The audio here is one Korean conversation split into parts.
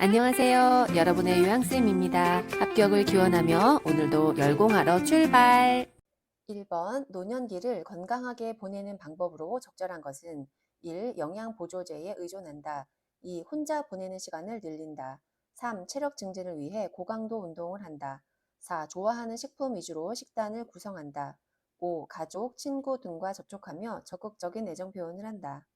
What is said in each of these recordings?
안녕하세요. 여러분의 요양쌤입니다. 합격을 기원하며 오늘도 열공하러 출발! 1번 노년기를 건강하게 보내는 방법으로 적절한 것은 1. 영양보조제에 의존한다. 2. 혼자 보내는 시간을 늘린다. 3. 체력 증진을 위해 고강도 운동을 한다. 4. 좋아하는 식품 위주로 식단을 구성한다. 5. 가족, 친구 등과 접촉하며 적극적인 애정 표현을 한다.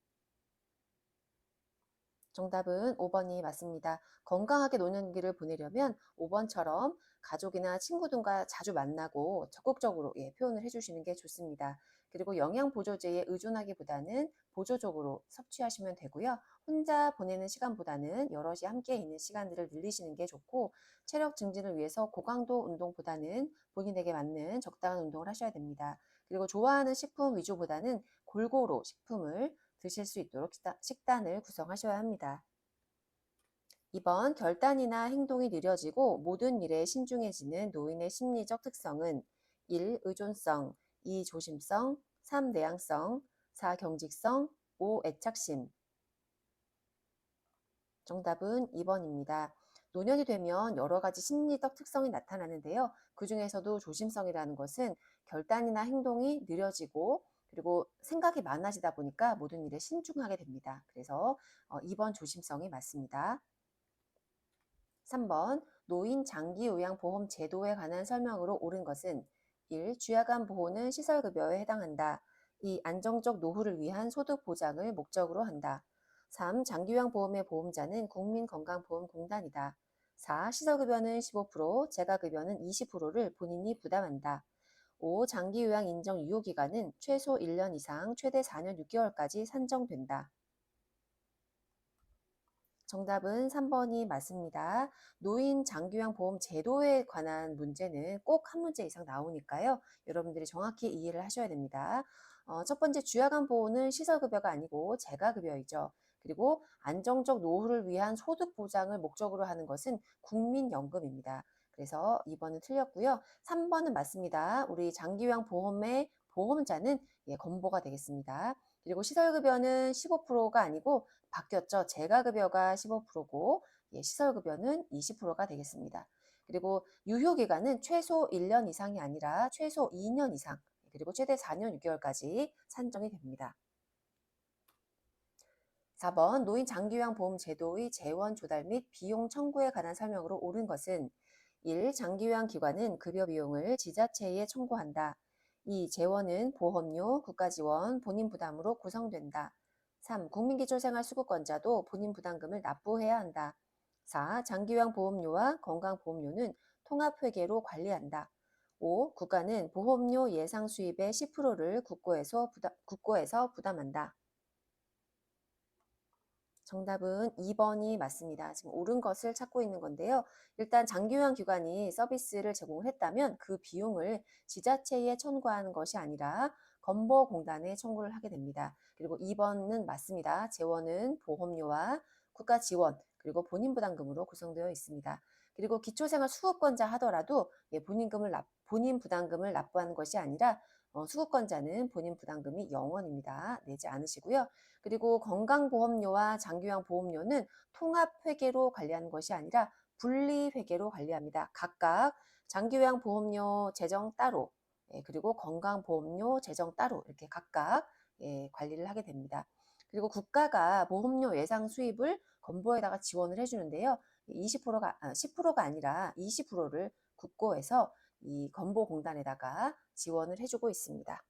정답은 5번이 맞습니다. 건강하게 노년기를 보내려면 5번처럼 가족이나 친구 등과 자주 만나고 적극적으로 표현을 해주시는 게 좋습니다. 그리고 영양보조제에 의존하기보다는 보조적으로 섭취하시면 되고요. 혼자 보내는 시간보다는 여럿이 함께 있는 시간들을 늘리시는 게 좋고, 체력 증진을 위해서 고강도 운동보다는 본인에게 맞는 적당한 운동을 하셔야 됩니다. 그리고 좋아하는 식품 위주보다는 골고루 식품을 드실 수 있도록 식단을 구성하셔야 합니다. 2번 결단이나 행동이 느려지고 모든 일에 신중해지는 노인의 심리적 특성은 1. 의존성, 2. 조심성, 3. 내향성, 4. 경직성, 5. 애착심. 정답은 2번입니다. 노년이 되면 여러 가지 심리적 특성이 나타나는데요. 그 중에서도 조심성이라는 것은 결단이나 행동이 느려지고 그리고 생각이 많아지다 보니까 모든 일에 신중하게 됩니다. 그래서 2번 조심성이 맞습니다. 3번 노인 장기요양보험 제도에 관한 설명으로 옳은 것은 1. 주야간 보호는 시설급여에 해당한다. 2. 안정적 노후를 위한 소득 보장을 목적으로 한다. 3. 장기요양보험의 보험자는 국민건강보험공단이다. 4. 시설급여는 15%, 재가급여는 20%를 본인이 부담한다. 5. 장기요양 인정 유효기간은 최소 1년 이상, 최대 4년 6개월까지 산정된다. 정답은 3번이 맞습니다. 노인 장기요양 보험 제도에 관한 문제는 꼭 한 문제 이상 나오니까요. 여러분들이 정확히 이해를 하셔야 됩니다. 첫 번째 주야간 보호는 시설급여가 아니고 재가급여이죠. 그리고 안정적 노후를 위한 소득 보장을 목적으로 하는 것은 국민연금입니다. 그래서 2번은 틀렸고요. 3번은 맞습니다. 우리 장기요양 보험의 보험자는 건보가 되겠습니다. 그리고 시설급여는 15%가 아니고 바뀌었죠. 재가급여가 15%고 시설급여는 20%가 되겠습니다. 그리고 유효기간은 최소 1년 이상이 아니라 최소 2년 이상, 그리고 최대 4년 6개월까지 산정이 됩니다. 4번 노인 장기요양보험 제도의 재원 조달 및 비용 청구에 관한 설명으로 옳은 것은 1. 장기요양기관은 급여 비용을 지자체에 청구한다. 2. 재원은 보험료, 국가지원, 본인 부담으로 구성된다. 3. 국민기초생활수급권자도 본인 부담금을 납부해야 한다. 4. 장기요양보험료와 건강보험료는 통합회계로 관리한다. 5. 국가는 보험료 예상 수입의 10%를 국고에서 부담한다. 정답은 2번이 맞습니다. 지금 옳은 것을 찾고 있는 건데요. 일단 장기요양 기관이 서비스를 제공을 했다면 그 비용을 지자체에 청구하는 것이 아니라 건보공단에 청구를 하게 됩니다. 그리고 2번은 맞습니다. 재원은 보험료와 국가 지원 그리고 본인 부담금으로 구성되어 있습니다. 그리고 기초생활 수급권자 하더라도 본인 부담금을 납부하는 것이 아니라 수급권자는 본인 부담금이 0원입니다. 내지 않으시고요. 그리고 건강보험료와 장기요양보험료는 통합회계로 관리하는 것이 아니라 분리회계로 관리합니다. 각각 장기요양보험료 재정 따로, 그리고 건강보험료 재정 따로 이렇게 각각 관리를 하게 됩니다. 그리고 국가가 보험료 예상 수입을 건보에다가 지원을 해주는데요. 10%가 아니라 20%를 국고에서 이 건보공단에다가 지원을 해주고 있습니다.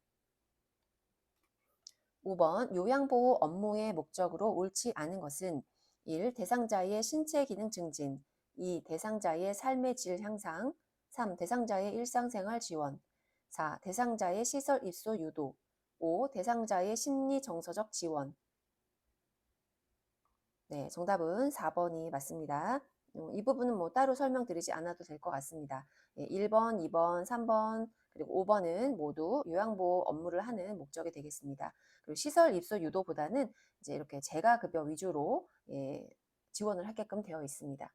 5번 요양보호 업무의 목적으로 옳지 않은 것은 1. 대상자의 신체 기능 증진, 2. 대상자의 삶의 질 향상, 3. 대상자의 일상생활 지원, 4. 대상자의 시설 입소 유도, 5. 대상자의 심리 정서적 지원. 네, 정답은 4번이 맞습니다. 이 부분은 따로 설명드리지 않아도 될 것 같습니다. 1번, 2번, 3번, 그리고 5번은 모두 요양보호 업무를 하는 목적이 되겠습니다. 그리고 시설 입소 유도보다는 이제 이렇게 재가급여 위주로 지원을 하게끔 되어 있습니다.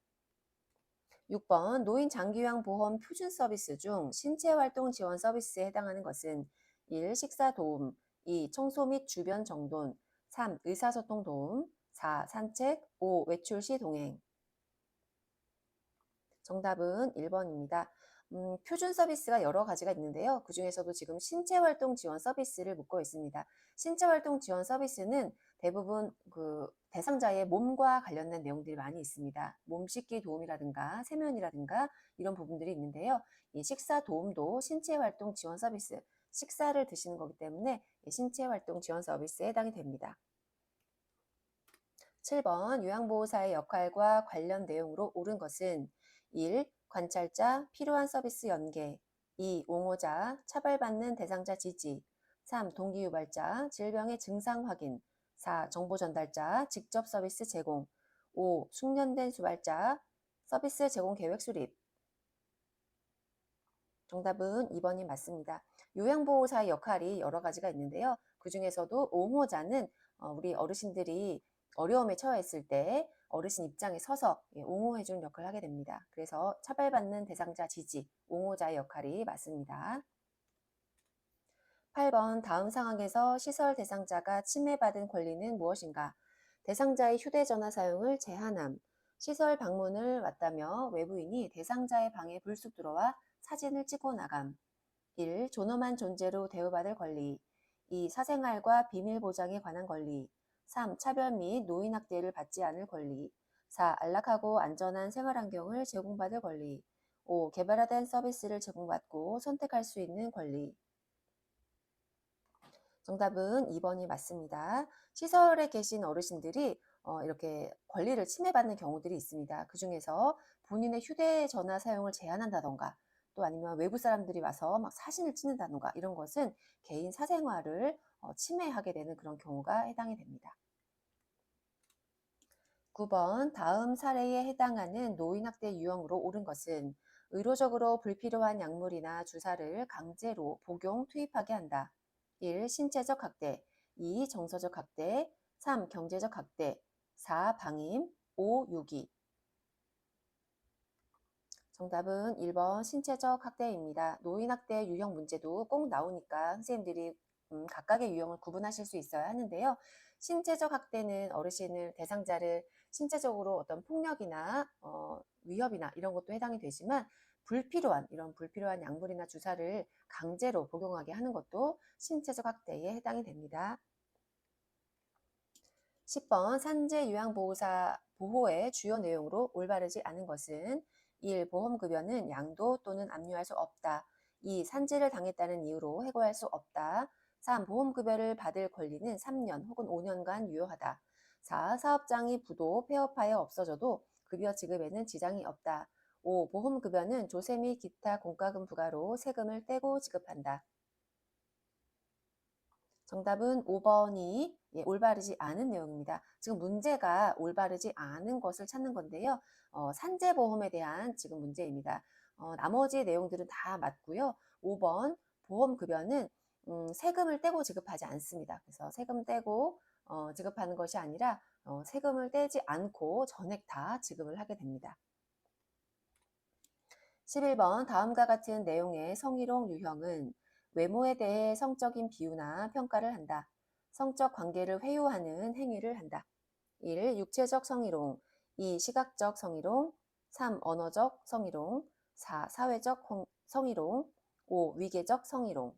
6번 노인 장기요양보험 표준 서비스 중 신체활동 지원 서비스에 해당하는 것은 1. 식사 도움, 2. 청소 및 주변 정돈, 3. 의사소통 도움, 4. 산책, 5. 외출 시 동행. 정답은 1번입니다. 표준 서비스가 여러 가지가 있는데요. 그중에서도 지금 신체활동 지원 서비스를 묶어 있습니다. 신체활동 지원 서비스는 대부분 그 대상자의 몸과 관련된 내용들이 많이 있습니다. 몸 씻기 도움이라든가 세면이라든가 이런 부분들이 있는데요. 이 식사 도움도 신체활동 지원 서비스, 식사를 드시는 거기 때문에 신체활동 지원 서비스에 해당이 됩니다. 7번 요양보호사의 역할과 관련 내용으로 옳은 것은 1. 관찰자, 필요한 서비스 연계 2. 옹호자, 차별받는 대상자 지지 3. 동기유발자, 질병의 증상 확인 4. 정보 전달자, 직접 서비스 제공 5. 숙련된 수발자, 서비스 제공 계획 수립 정답은 2번이 맞습니다. 요양보호사의 역할이 여러 가지가 있는데요. 그중에서도 옹호자는 우리 어르신들이 어려움에 처했을 때 어르신 입장에 서서 옹호해주는 역할을 하게 됩니다. 그래서 차별받는 대상자 지지, 옹호자의 역할이 맞습니다. 8번 다음 상황에서 시설 대상자가 침해받은 권리는 무엇인가? 대상자의 휴대전화 사용을 제한함, 시설 방문을 왔다며 외부인이 대상자의 방에 불쑥 들어와 사진을 찍고 나감, 1. 존엄한 존재로 대우받을 권리 2. 사생활과 비밀 보장에 관한 권리 3. 차별 및 노인학대를 받지 않을 권리 4. 안락하고 안전한 생활환경을 제공받을 권리 5. 개발화된 서비스를 제공받고 선택할 수 있는 권리 정답은 2번이 맞습니다. 시설에 계신 어르신들이 이렇게 권리를 침해받는 경우들이 있습니다. 그중에서 본인의 휴대전화 사용을 제한한다던가 또 아니면 외부 사람들이 와서 막 사진을 찍는다던가 이런 것은 개인 사생활을 침해하게 되는 그런 경우가 해당이 됩니다. 9번 다음 사례에 해당하는 노인학대 유형으로 옳은 것은 의료적으로 불필요한 약물이나 주사를 강제로 복용, 투입하게 한다. 1. 신체적 학대 2. 정서적 학대 3. 경제적 학대 4. 방임 5. 유기 정답은 1번 신체적 학대입니다. 노인학대 유형 문제도 꼭 나오니까 선생님들이 각각의 유형을 구분하실 수 있어야 하는데요. 신체적 학대는 어르신을 대상자를 신체적으로 어떤 폭력이나 위협이나 이런 것도 해당이 되지만 이런 불필요한 약물이나 주사를 강제로 복용하게 하는 것도 신체적 학대에 해당이 됩니다. 10번 산재 요양보호사 보호의 주요 내용으로 올바르지 않은 것은 1. 보험급여는 양도 또는 압류할 수 없다. 2. 산재를 당했다는 이유로 해고할 수 없다. 3. 보험급여를 받을 권리는 3년 혹은 5년간 유효하다. 4. 사업장이 부도, 폐업하여 없어져도 급여 지급에는 지장이 없다. 5. 보험급여는 조세 및 기타 공과금 부과로 세금을 떼고 지급한다. 정답은 5번이 올바르지 않은 내용입니다. 지금 문제가 올바르지 않은 것을 찾는 건데요. 산재보험에 대한 지금 문제입니다. 나머지 내용들은 다 맞고요. 5번 보험급여는 세금을 떼고 지급하지 않습니다. 그래서 세금 떼고 지급하는 것이 아니라 세금을 떼지 않고 전액 다 지급을 하게 됩니다. 11번 다음과 같은 내용의 성희롱 유형은 외모에 대해 성적인 비유나 평가를 한다. 성적 관계를 회유하는 행위를 한다. 1. 육체적 성희롱 2. 시각적 성희롱 3. 언어적 성희롱 4. 사회적 성희롱 5. 위계적 성희롱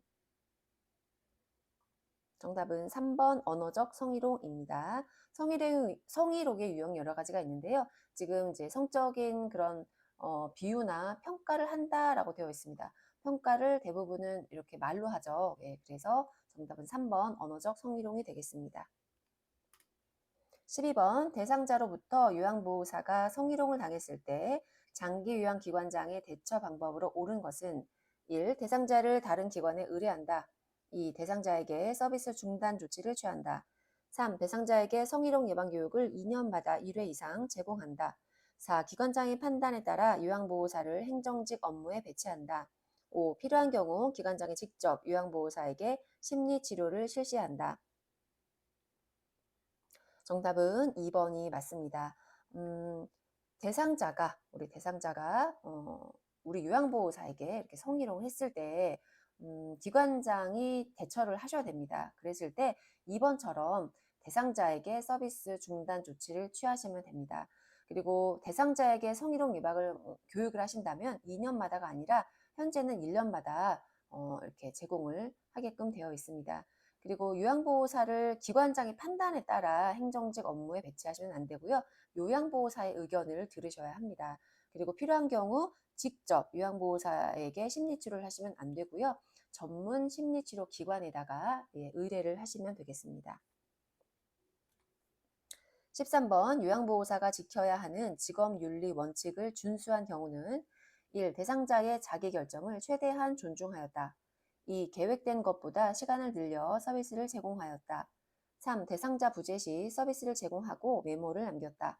정답은 3번 언어적 성희롱입니다. 성희롱의 유형 여러 가지가 있는데요. 지금 이제 성적인 그런 비유나 평가를 한다라고 되어 있습니다. 평가를 대부분은 이렇게 말로 하죠. 예, 그래서 정답은 3번 언어적 성희롱이 되겠습니다. 12번 대상자로부터 요양보호사가 성희롱을 당했을 때 장기요양기관장의 대처 방법으로 옳은 것은 1. 대상자를 다른 기관에 의뢰한다. 2. 대상자에게 서비스 중단 조치를 취한다. 3. 대상자에게 성희롱 예방 교육을 2년마다 1회 이상 제공한다. 4. 기관장의 판단에 따라 요양보호사를 행정직 업무에 배치한다. 5. 필요한 경우 기관장이 직접 요양보호사에게 심리치료를 실시한다. 정답은 2번이 맞습니다. 우리 대상자가 우리 요양보호사에게 이렇게 성희롱을 했을 때 기관장이 대처를 하셔야 됩니다. 그랬을 때 2번처럼 대상자에게 서비스 중단 조치를 취하시면 됩니다. 그리고 대상자에게 성희롱 예방을 교육을 하신다면 2년마다가 아니라 현재는 1년마다 이렇게 제공을 하게끔 되어 있습니다. 그리고 요양보호사를 기관장의 판단에 따라 행정직 업무에 배치하시면 안 되고요. 요양보호사의 의견을 들으셔야 합니다. 그리고 필요한 경우 직접 요양보호사에게 심리치료를 하시면 안 되고요. 전문 심리치료 기관에다가 의뢰를 하시면 되겠습니다. 13번 요양보호사가 지켜야 하는 직업윤리 원칙을 준수한 경우는 1. 대상자의 자기결정을 최대한 존중하였다. 2. 계획된 것보다 시간을 늘려 서비스를 제공하였다. 3. 대상자 부재 시 서비스를 제공하고 메모를 남겼다.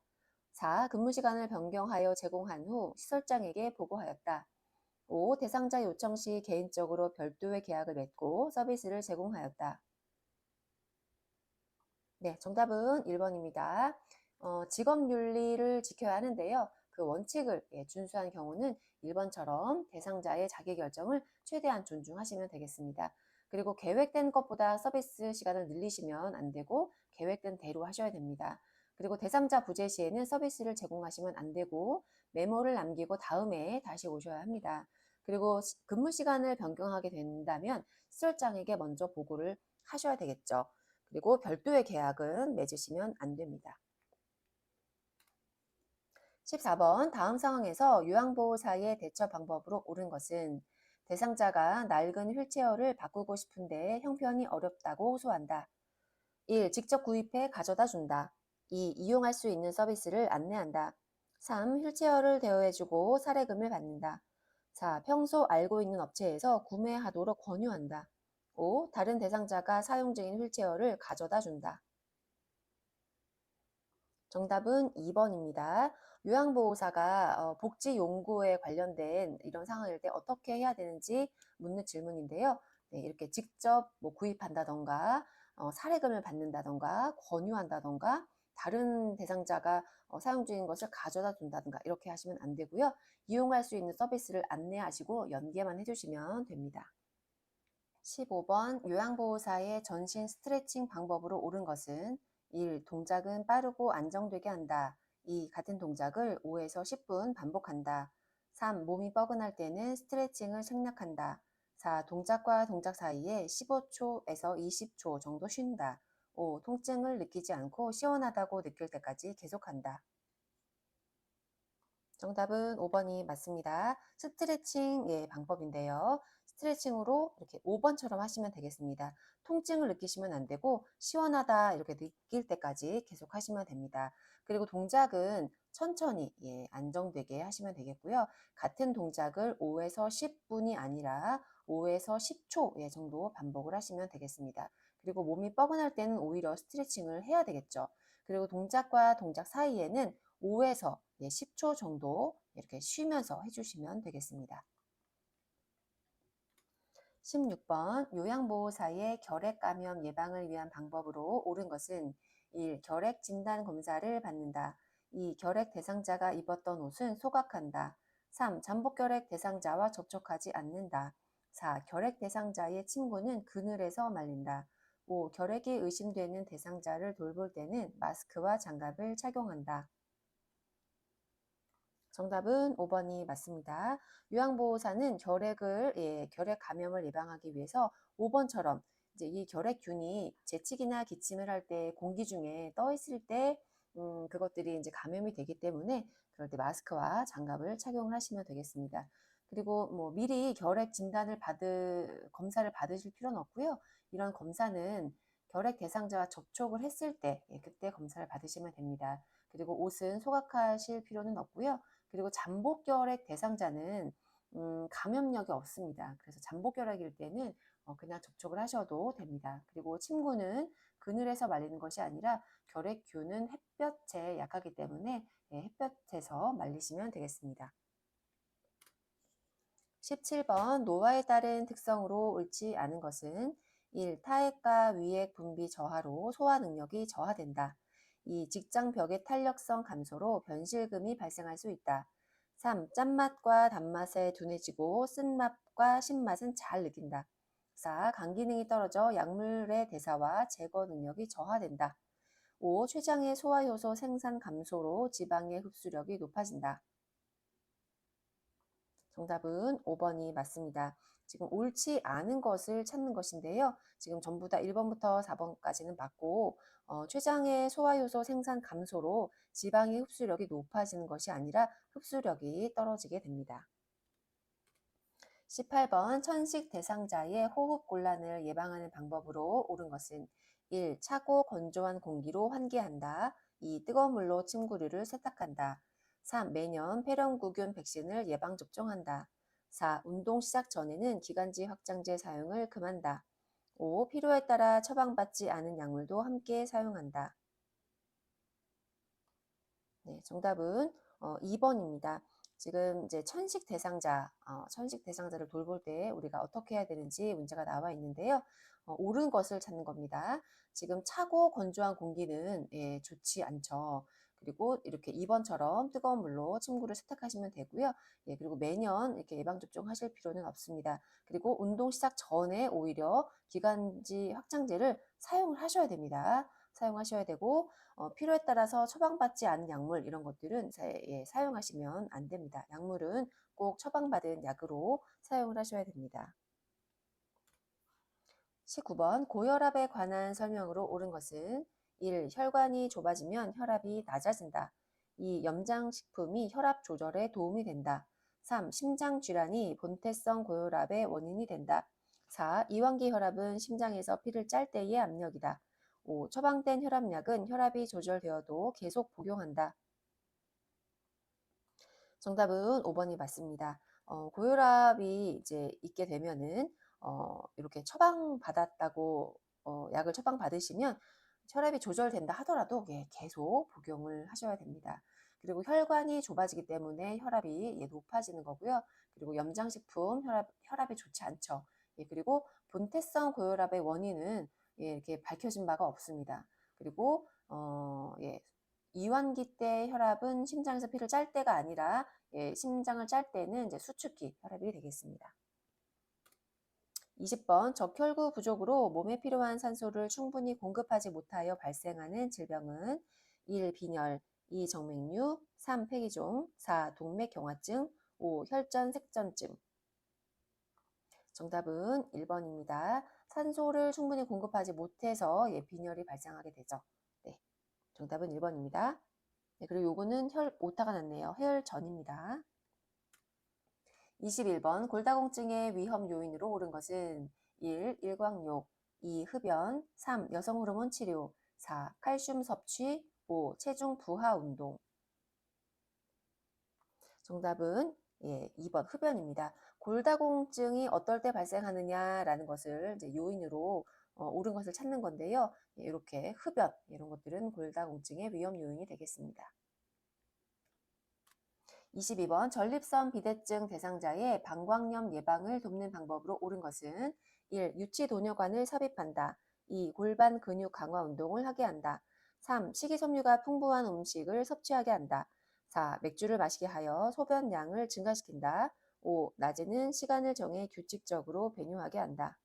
4. 근무 시간을 변경하여 제공한 후 시설장에게 보고하였다. 5. 대상자 요청 시 개인적으로 별도의 계약을 맺고 서비스를 제공하였다. 네, 정답은 1번입니다. 직업윤리를 지켜야 하는데요. 그 원칙을 준수한 경우는 1번처럼 대상자의 자기결정을 최대한 존중하시면 되겠습니다. 그리고 계획된 것보다 서비스 시간을 늘리시면 안 되고 계획된 대로 하셔야 됩니다. 그리고 대상자 부재 시에는 서비스를 제공하시면 안 되고 메모를 남기고 다음에 다시 오셔야 합니다. 그리고 근무 시간을 변경하게 된다면 시설장에게 먼저 보고를 하셔야 되겠죠. 그리고 별도의 계약은 맺으시면 안 됩니다. 14번 다음 상황에서 요양보호사의 대처 방법으로 옳은 것은 대상자가 낡은 휠체어를 바꾸고 싶은데 형편이 어렵다고 호소한다. 1. 직접 구입해 가져다 준다. 2. 이용할 수 있는 서비스를 안내한다. 3. 휠체어를 대여해주고 사례금을 받는다. 4. 평소 알고 있는 업체에서 구매하도록 권유한다. 5. 다른 대상자가 사용 중인 휠체어를 가져다 준다. 정답은 2번입니다. 요양보호사가 복지 용구에 관련된 이런 상황일 때 어떻게 해야 되는지 묻는 질문인데요. 네, 이렇게 직접 구입한다던가 사례금을 받는다던가 권유한다던가 다른 대상자가 사용 중인 것을 가져다 준다든가 이렇게 하시면 안 되고요. 이용할 수 있는 서비스를 안내하시고 연계만 해주시면 됩니다. 15번 요양보호사의 전신 스트레칭 방법으로 옳은 것은 1. 동작은 빠르고 안정되게 한다. 2. 같은 동작을 5에서 10분 반복한다. 3. 몸이 뻐근할 때는 스트레칭을 생략한다. 4. 동작과 동작 사이에 15초에서 20초 정도 쉰다. 5. 통증을 느끼지 않고 시원하다고 느낄 때까지 계속한다. 정답은 5번이 맞습니다. 스트레칭 방법인데요. 스트레칭으로 이렇게 5번처럼 하시면 되겠습니다. 통증을 느끼시면 안 되고 시원하다 이렇게 느낄 때까지 계속 하시면 됩니다. 그리고 동작은 천천히 안정되게 하시면 되겠고요. 같은 동작을 5에서 10분이 아니라 5에서 10초 정도 반복을 하시면 되겠습니다. 그리고 몸이 뻐근할 때는 오히려 스트레칭을 해야 되겠죠. 그리고 동작과 동작 사이에는 5에서 10초 정도 이렇게 쉬면서 해주시면 되겠습니다. 16번 요양보호사의 결핵 감염 예방을 위한 방법으로 옳은 것은 1. 결핵 진단 검사를 받는다. 2. 결핵 대상자가 입었던 옷은 소각한다. 3. 잠복 결핵 대상자와 접촉하지 않는다. 4. 결핵 대상자의 침구는 그늘에서 말린다. 5. 결핵이 의심되는 대상자를 돌볼 때는 마스크와 장갑을 착용한다. 정답은 5번이 맞습니다. 요양보호사는 결핵 감염을 예방하기 위해서 5번처럼 이제 이 결핵균이 재채기나 기침을 할 때 공기 중에 떠 있을 때 그것들이 이제 감염이 되기 때문에 그럴 때 마스크와 장갑을 착용을 하시면 되겠습니다. 그리고 뭐 미리 결핵 진단을 검사를 받으실 필요는 없고요. 이런 검사는 결핵 대상자와 접촉을 했을 때 그때 검사를 받으시면 됩니다. 그리고 옷은 소각하실 필요는 없고요. 그리고 잠복결핵 대상자는 감염력이 없습니다. 그래서 잠복결핵일 때는 그냥 접촉을 하셔도 됩니다. 그리고 침구는 그늘에서 말리는 것이 아니라 결핵균은 햇볕에 약하기 때문에 햇볕에서 말리시면 되겠습니다. 17번 노화에 따른 특성으로 옳지 않은 것은 1. 타액과 위액 분비 저하로 소화 능력이 저하된다. 2. 직장 벽의 탄력성 감소로 변실금이 발생할 수 있다. 3. 짠맛과 단맛에 둔해지고 쓴맛과 신맛은 잘 느낀다. 4. 간 기능이 떨어져 약물의 대사와 제거 능력이 저하된다. 5. 췌장의 소화효소 생산 감소로 지방의 흡수력이 높아진다. 정답은 5번이 맞습니다. 지금 옳지 않은 것을 찾는 것인데요. 지금 전부 다 1번부터 4번까지는 맞고 췌장의 소화효소 생산 감소로 지방의 흡수력이 높아지는 것이 아니라 흡수력이 떨어지게 됩니다. 18번 천식 대상자의 호흡곤란을 예방하는 방법으로 옳은 것은 1. 차고 건조한 공기로 환기한다. 2. 뜨거운 물로 침구류를 세탁한다. 3. 매년 폐렴구균 백신을 예방접종한다. 4. 운동 시작 전에는 기관지 확장제 사용을 금한다. 5. 필요에 따라 처방받지 않은 약물도 함께 사용한다. 네, 정답은 2번입니다. 지금 이제 천식 대상자를 돌볼 때 우리가 어떻게 해야 되는지 문제가 나와 있는데요. 옳은 것을 찾는 겁니다. 지금 차고 건조한 공기는 좋지 않죠. 그리고 이렇게 2번처럼 뜨거운 물로 침구를 세탁하시면 되고요. 그리고 매년 이렇게 예방접종 하실 필요는 없습니다. 그리고 운동 시작 전에 오히려 기관지 확장제를 사용을 하셔야 됩니다. 사용하셔야 되고 필요에 따라서 처방받지 않은 약물 이런 것들은 사용하시면 안 됩니다. 약물은 꼭 처방받은 약으로 사용을 하셔야 됩니다. 19번 고혈압에 관한 설명으로 옳은 것은 1. 혈관이 좁아지면 혈압이 낮아진다. 2. 염장식품이 혈압 조절에 도움이 된다. 3. 심장질환이 본태성 고혈압의 원인이 된다. 4. 이완기 혈압은 심장에서 피를 짤 때의 압력이다. 5. 처방된 혈압약은 혈압이 조절되어도 계속 복용한다. 정답은 5번이 맞습니다. 고혈압이 이제 있게 되면은 이렇게 처방받았다고 약을 처방받으시면 혈압이 조절된다 하더라도 계속 복용을 하셔야 됩니다. 그리고 혈관이 좁아지기 때문에 혈압이 높아지는 거고요. 그리고 염장식품 혈압이 좋지 않죠. 그리고 본태성 고혈압의 원인은 이렇게 밝혀진 바가 없습니다. 그리고 이완기 때 혈압은 심장에서 피를 짤 때가 아니라 심장을 짤 때는 이제 수축기 혈압이 되겠습니다. 20번 적혈구 부족으로 몸에 필요한 산소를 충분히 공급하지 못하여 발생하는 질병은 1. 빈혈, 2. 정맥류, 3. 폐기종, 4. 동맥경화증, 5. 혈전색전증. 정답은 1번입니다. 산소를 충분히 공급하지 못해서 빈혈이 발생하게 되죠. 네, 정답은 1번입니다. 네, 그리고 요거는 오타가 났네요. 혈전입니다. 21번 골다공증의 위험 요인으로 옳은 것은 1. 일광욕, 2. 흡연, 3. 여성 호르몬 치료, 4. 칼슘 섭취, 5. 체중 부하 운동. 정답은 2번 흡연입니다. 골다공증이 어떨 때 발생하느냐라는 것을 이제 요인으로 옳은 것을 찾는 건데요. 이렇게 흡연 이런 것들은 골다공증의 위험 요인이 되겠습니다. 22번 전립선 비대증 대상자의 방광염 예방을 돕는 방법으로 옳은 것은 1. 유치도뇨관을 삽입한다. 2. 골반 근육 강화 운동을 하게 한다. 3. 식이섬유가 풍부한 음식을 섭취하게 한다. 4. 맥주를 마시게 하여 소변량을 증가시킨다. 5. 낮에는 시간을 정해 규칙적으로 배뇨하게 한다.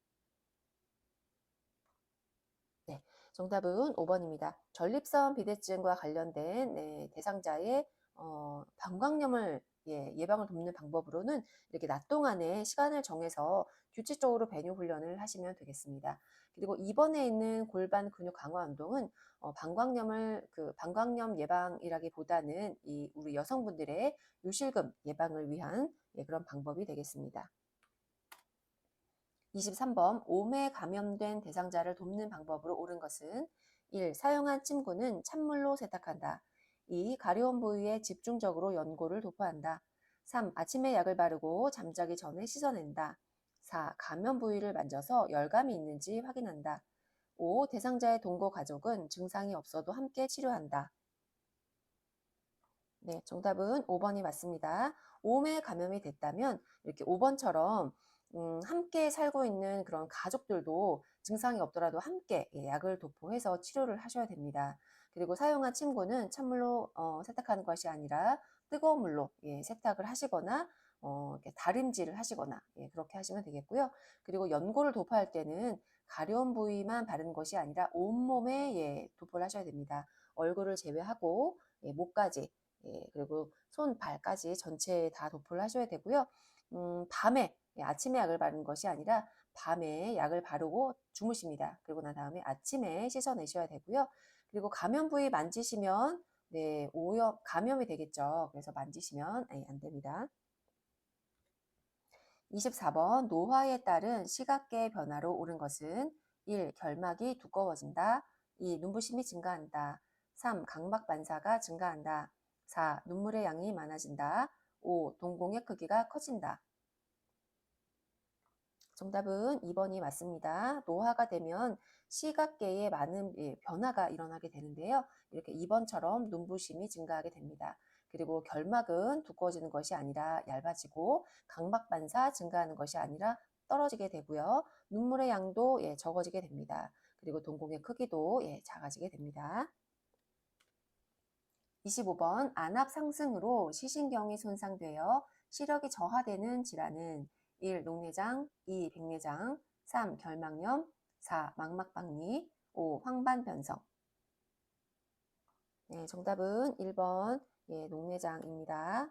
네, 정답은 5번입니다. 전립선 비대증과 관련된 대상자의 방광염을 예방을 돕는 방법으로는 이렇게 낮 동안에 시간을 정해서 규칙적으로 배뇨 훈련을 하시면 되겠습니다. 그리고 2번에 있는 골반 근육 강화 운동은 방광염 예방이라기보다는 우리 여성분들의 요실금 예방을 위한 그런 방법이 되겠습니다. 23번 몸에 감염된 대상자를 돕는 방법으로 옳은 것은 1. 사용한 침구는 찬물로 세탁한다. 2. 가려운 부위에 집중적으로 연고를 도포한다. 3. 아침에 약을 바르고 잠자기 전에 씻어낸다. 4. 감염 부위를 만져서 열감이 있는지 확인한다. 5. 대상자의 동거 가족은 증상이 없어도 함께 치료한다. 네, 정답은 5번이 맞습니다. 몸에 감염이 됐다면 이렇게 5번처럼 함께 살고 있는 그런 가족들도 증상이 없더라도 함께 약을 도포해서 치료를 하셔야 됩니다. 그리고 사용한 침구는 찬물로 세탁하는 것이 아니라 뜨거운 물로 세탁을 하시거나 이렇게 다림질을 하시거나 그렇게 하시면 되겠고요. 그리고 연고를 도포할 때는 가려운 부위만 바르는 것이 아니라 온몸에 도포를 하셔야 됩니다. 얼굴을 제외하고 목까지 그리고 손, 발까지 전체에 다 도포를 하셔야 되고요. 밤에 아침에 약을 바르는 것이 아니라 밤에 약을 바르고 주무십니다. 그리고 난 다음에 아침에 씻어내셔야 되고요. 그리고 감염 부위 만지시면 오염, 감염이 되겠죠. 그래서 만지시면 안 됩니다. 24번 노화에 따른 시각계 변화로 옳은 것은 1. 결막이 두꺼워진다. 2. 눈부심이 증가한다. 3. 각막 반사가 증가한다. 4. 눈물의 양이 많아진다. 5. 동공의 크기가 커진다. 정답은 2번이 맞습니다. 노화가 되면 시각계에 많은 변화가 일어나게 되는데요. 이렇게 2번처럼 눈부심이 증가하게 됩니다. 그리고 결막은 두꺼워지는 것이 아니라 얇아지고 각막 반사 증가하는 것이 아니라 떨어지게 되고요. 눈물의 양도 적어지게 됩니다. 그리고 동공의 크기도 작아지게 됩니다. 25번 안압 상승으로 시신경이 손상되어 시력이 저하되는 질환은 1. 녹내장, 2. 백내장, 3. 결막염, 4. 망막박리, 5. 황반변성. 네, 정답은 1번 녹내장입니다.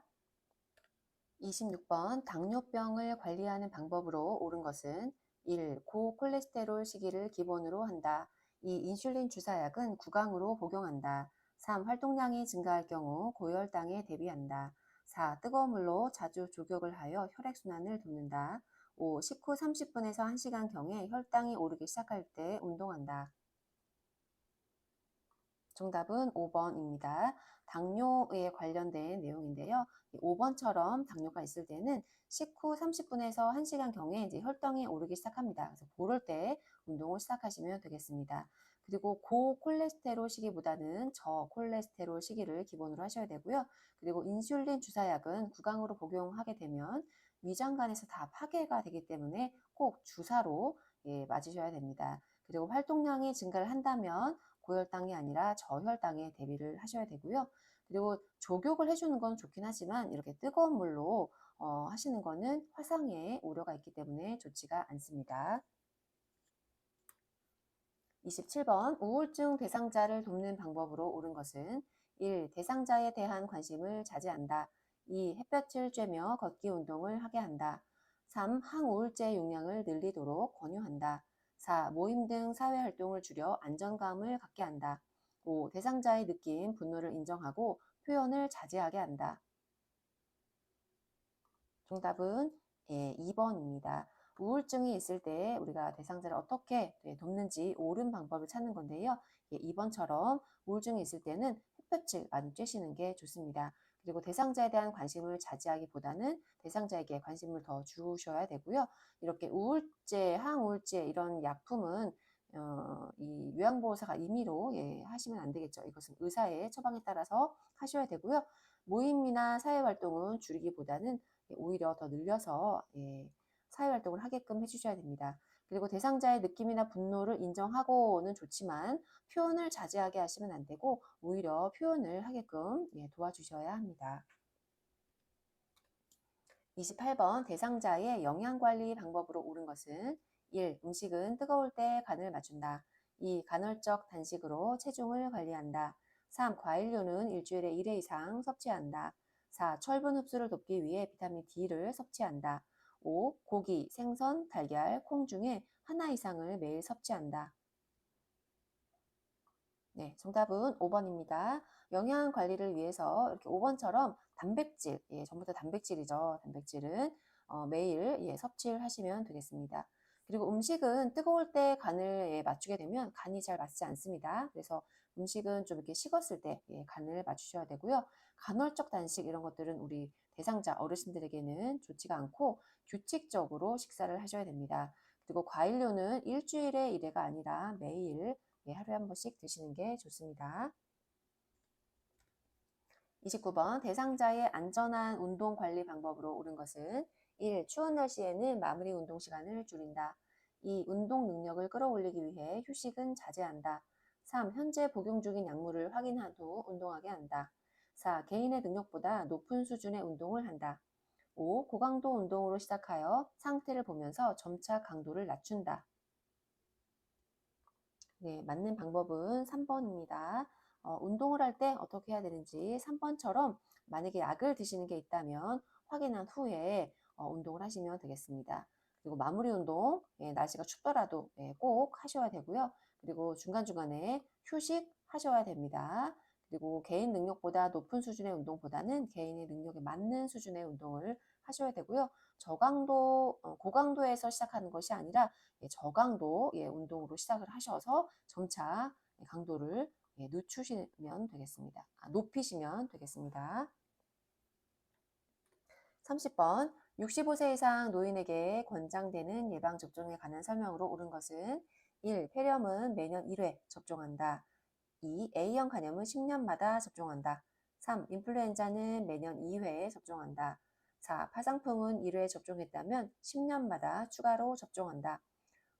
26번 당뇨병을 관리하는 방법으로 옳은 것은 1. 고콜레스테롤 시기를 기본으로 한다. 2. 인슐린 주사약은 구강으로 복용한다. 3. 활동량이 증가할 경우 고혈당에 대비한다. 4. 뜨거운 물로 자주 족욕을 하여 혈액순환을 돕는다. 5. 식후 30분에서 1시간경에 혈당이 오르기 시작할 때 운동한다. 정답은 5번입니다. 당뇨에 관련된 내용인데요. 5번처럼 당뇨가 있을 때는 식후 30분에서 1시간경에 이제 혈당이 오르기 시작합니다. 그래서 그럴 때 운동을 시작하시면 되겠습니다. 그리고 고콜레스테롤 시기보다는 저콜레스테롤 시기를 기본으로 하셔야 되고요. 그리고 인슐린 주사약은 구강으로 복용하게 되면 위장관에서 다 파괴가 되기 때문에 꼭 주사로 맞으셔야 됩니다. 그리고 활동량이 증가를 한다면 고혈당이 아니라 저혈당에 대비를 하셔야 되고요. 그리고 족욕을 해주는 건 좋긴 하지만 이렇게 뜨거운 물로 하시는 거는 화상에 우려가 있기 때문에 좋지가 않습니다. 27번 우울증 대상자를 돕는 방법으로 옳은 것은 1. 대상자에 대한 관심을 자제한다. 2. 햇볕을 쬐며 걷기 운동을 하게 한다. 3. 항우울제 용량을 늘리도록 권유한다. 4. 모임 등 사회활동을 줄여 안정감을 갖게 한다. 5. 대상자의 느낀 분노를 인정하고 표현을 자제하게 한다. 정답은 2번입니다. 우울증이 있을 때 우리가 대상자를 어떻게 돕는지 옳은 방법을 찾는 건데요. 2번처럼 우울증이 있을 때는 햇볕을 많이 쬐시는 게 좋습니다. 그리고 대상자에 대한 관심을 자제하기보다는 대상자에게 관심을 더 주셔야 되고요. 이렇게 우울제, 항우울제 이런 약품은 이 요양보호사가 임의로 하시면 안 되겠죠. 이것은 의사의 처방에 따라서 하셔야 되고요. 모임이나 사회활동은 줄이기보다는 오히려 더 늘려서 사회활동을 하게끔 해주셔야 됩니다. 그리고 대상자의 느낌이나 분노를 인정하고는 좋지만 표현을 자제하게 하시면 안 되고 오히려 표현을 하게끔 도와주셔야 합니다. 28번 대상자의 영양관리 방법으로 옳은 것은 1. 음식은 뜨거울 때 간을 맞춘다. 2. 간헐적 단식으로 체중을 관리한다. 3. 과일류는 일주일에 1회 이상 섭취한다. 4. 철분 흡수를 돕기 위해 비타민 D를 섭취한다. 5. 고기, 생선, 달걀, 콩 중에 하나 이상을 매일 섭취한다. 네, 정답은 5번입니다. 영양 관리를 위해서 이렇게 5번처럼 단백질, 전부 다 단백질이죠. 단백질은 매일 섭취를 하시면 되겠습니다. 그리고 음식은 뜨거울 때 간을 맞추게 되면 간이 잘 맞지 않습니다. 그래서 음식은 좀 이렇게 식었을 때 간을 맞추셔야 되고요. 간헐적 단식 이런 것들은 우리 대상자 어르신들에게는 좋지가 않고 규칙적으로 식사를 하셔야 됩니다. 그리고 과일류는 일주일에 1회가 아니라 매일 하루에 한 번씩 드시는 게 좋습니다. 29번 대상자의 안전한 운동 관리 방법으로 옳은 것은 1. 추운 날씨에는 마무리 운동 시간을 줄인다. 2. 운동 능력을 끌어올리기 위해 휴식은 자제한다. 3. 현재 복용 중인 약물을 확인한 후 운동하게 한다. 4. 개인의 능력보다 높은 수준의 운동을 한다. 5. 고강도 운동으로 시작하여 상태를 보면서 점차 강도를 낮춘다. 네, 맞는 방법은 3번입니다. 운동을 할 때 어떻게 해야 되는지 3번처럼 만약에 약을 드시는 게 있다면 확인한 후에 운동을 하시면 되겠습니다. 그리고 마무리 운동, 예, 날씨가 춥더라도 예, 꼭 하셔야 되고요. 그리고 중간중간에 휴식하셔야 됩니다. 그리고 개인 능력보다 높은 수준의 운동보다는 개인의 능력에 맞는 수준의 운동을 하셔야 되고요. 저강도, 고강도에서 시작하는 것이 아니라 예, 저강도 예, 운동으로 시작을 하셔서 점차 예, 강도를 예, 늦추시면 되겠습니다. 높이시면 되겠습니다. 30번 65세 이상 노인에게 권장되는 예방접종에 관한 설명으로 옳은 것은 1. 폐렴은 매년 1회 접종한다. 2. A형 간염은 10년마다 접종한다. 3. 인플루엔자는 매년 2회 접종한다. 4. 파상풍은 1회 접종했다면 10년마다 추가로 접종한다.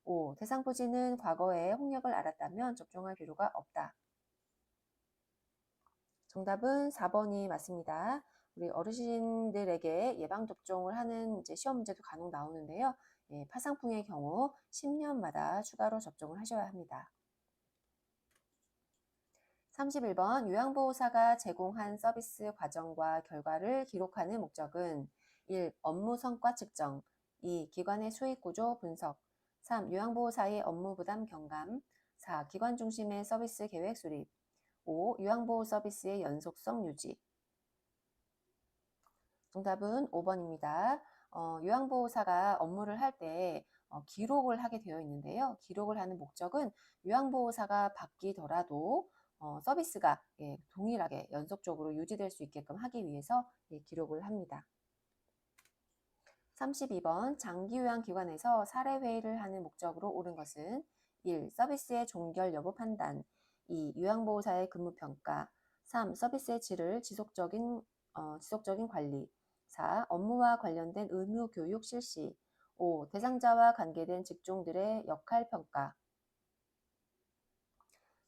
5. 대상포진은 과거에 홍역을 앓았다면 접종할 필요가 없다. 정답은 4번이 맞습니다. 우리 어르신들에게 예방접종을 하는 이제 시험 문제도 간혹 나오는데요. 예, 파상풍의 경우 10년마다 추가로 접종을 하셔야 합니다. 31번 요양보호사가 제공한 서비스 과정과 결과를 기록하는 목적은 1. 업무 성과 측정 2. 기관의 수익 구조 분석 3. 요양보호사의 업무 부담 경감 4. 기관 중심의 서비스 계획 수립 5. 요양보호 서비스의 연속성 유지 정답은 5번입니다. 요양보호사가 업무를 할 때 기록을 하게 되어 있는데요. 기록을 하는 목적은 요양보호사가 바뀌더라도 서비스가 예, 동일하게 연속적으로 유지될 수 있게끔 하기 위해서 예, 기록을 합니다. 32번 장기요양기관에서 사례회의를 하는 목적으로 옳은 것은 1. 서비스의 종결 여부 판단 2. 요양보호사의 근무평가 3. 서비스의 질을 지속적인 관리 4. 업무와 관련된 의무 교육 실시 5. 대상자와 관계된 직종들의 역할 평가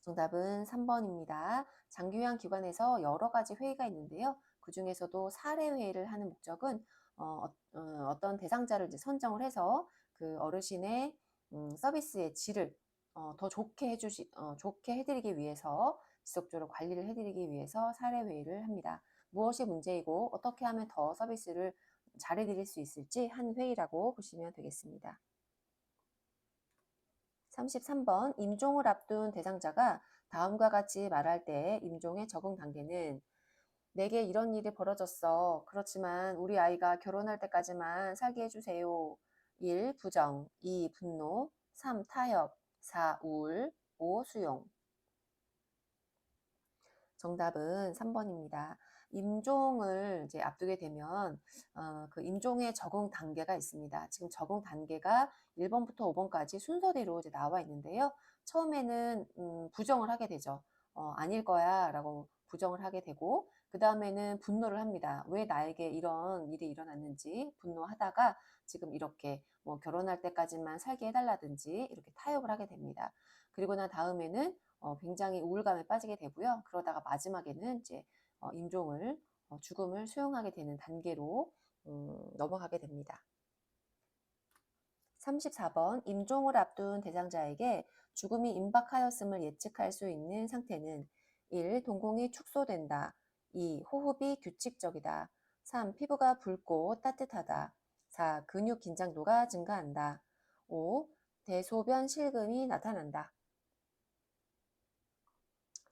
정답은 3번입니다. 장기요양 기관에서 여러 가지 회의가 있는데요. 그 중에서도 사례 회의를 하는 목적은 떤 대상자를 이제 선정을 해서 그 어르신의 서비스의 질을 더 좋게 해드리기 위해서 지속적으로 관리를 해드리기 위해서 사례 회의를 합니다. 무엇이 문제이고 어떻게 하면 더 서비스를 잘해드릴 수 있을지 한 회의라고 보시면 되겠습니다. 33번 임종을 앞둔 대상자가 다음과 같이 말할 때 임종의 적응 단계는 내게 이런 일이 벌어졌어. 그렇지만 우리 아이가 결혼할 때까지만 살게 해주세요. 1. 부정 2. 분노 3. 타협 4. 우울 5. 수용 정답은 3번입니다. 임종을 이제 앞두게 되면 그 임종의 적응 단계가 있습니다. 지금 적응 단계가 1번부터 5번까지 순서대로 이제 나와 있는데요. 처음에는 부정을 하게 되죠. 아닐 거야 라고 부정을 하게 되고 그 다음에는 분노를 합니다. 왜 나에게 이런 일이 일어났는지 분노하다가 지금 이렇게 뭐 결혼할 때까지만 살게 해달라든지 이렇게 타협을 하게 됩니다. 그리고 난 다음에는 굉장히 우울감에 빠지게 되고요. 그러다가 마지막에는 이제 임종을 죽음을 수용하게 되는 단계로 넘어가게 됩니다. 34번 임종을 앞둔 대상자에게 죽음이 임박하였음을 예측할 수 있는 상태는 1. 동공이 축소된다. 2. 호흡이 규칙적이다. 3. 피부가 붉고 따뜻하다. 4. 근육 긴장도가 증가한다. 5. 대소변 실금이 나타난다.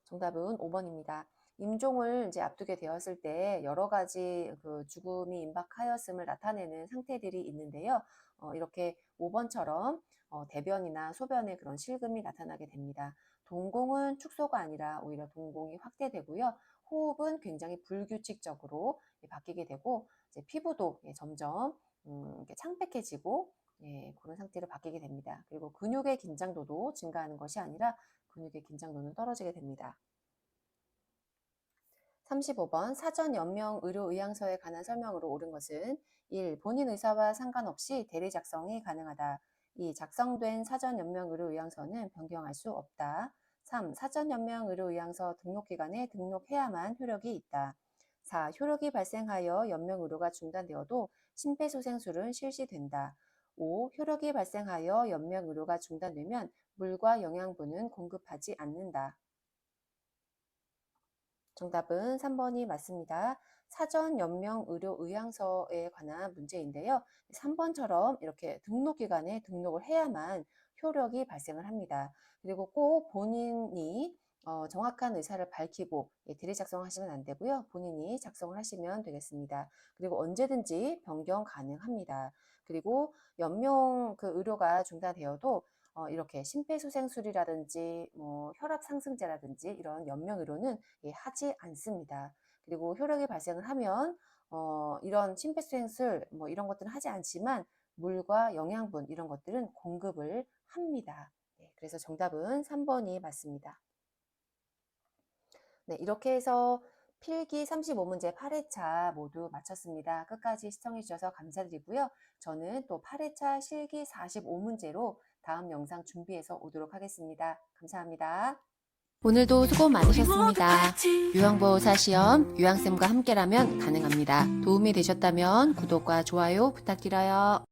정답은 5번입니다. 임종을 이제 앞두게 되었을 때 여러 가지 그 죽음이 임박하였음을 나타내는 상태들이 있는데요. 이렇게 5번처럼 대변이나 소변에 그런 실금이 나타나게 됩니다. 동공은 축소가 아니라 오히려 동공이 확대되고요. 호흡은 굉장히 불규칙적으로 바뀌게 되고 이제 피부도 점점 이렇게 창백해지고 예, 그런 상태로 바뀌게 됩니다. 그리고 근육의 긴장도도 증가하는 것이 아니라 근육의 긴장도는 떨어지게 됩니다. 35번 사전 연명 의료 의향서에 관한 설명으로 옳은 것은 1. 본인 의사와 상관없이 대리 작성이 가능하다. 2. 작성된 사전 연명 의료 의향서는 변경할 수 없다. 3. 사전 연명 의료 의향서 등록기관에 등록해야만 효력이 있다. 4. 효력이 발생하여 연명 의료가 중단되어도 심폐소생술은 실시된다. 5. 효력이 발생하여 연명의료가 중단되면 물과 영양분은 공급하지 않는다. 정답은 3번이 맞습니다. 사전 연명 의료 의향서에 관한 문제인데요. 3번처럼 이렇게 등록기관에 등록을 해야만 효력이 발생을 합니다. 그리고 꼭 본인이 정확한 의사를 밝히고 대리 작성하시면 안 되고요. 본인이 작성을 하시면 되겠습니다. 그리고 언제든지 변경 가능합니다. 그리고 연명 그 의료가 중단되어도 이렇게 심폐소생술이라든지 뭐 혈압 상승제라든지 이런 연명 의료는 하지 않습니다. 그리고 효력이 발생을 하면 이런 심폐소생술 뭐 이런 것들은 하지 않지만 물과 영양분 이런 것들은 공급을 합니다. 네, 그래서 정답은 3번이 맞습니다. 네, 이렇게 해서 필기 35문제 8회차 모두 마쳤습니다. 끝까지 시청해 주셔서 감사드리고요. 저는 또 8회차 실기 45문제로 다음 영상 준비해서 오도록 하겠습니다. 감사합니다. 오늘도 수고 많으셨습니다. 요양보호사 시험 요양쌤과 함께라면 가능합니다. 도움이 되셨다면 구독과 좋아요 부탁드려요.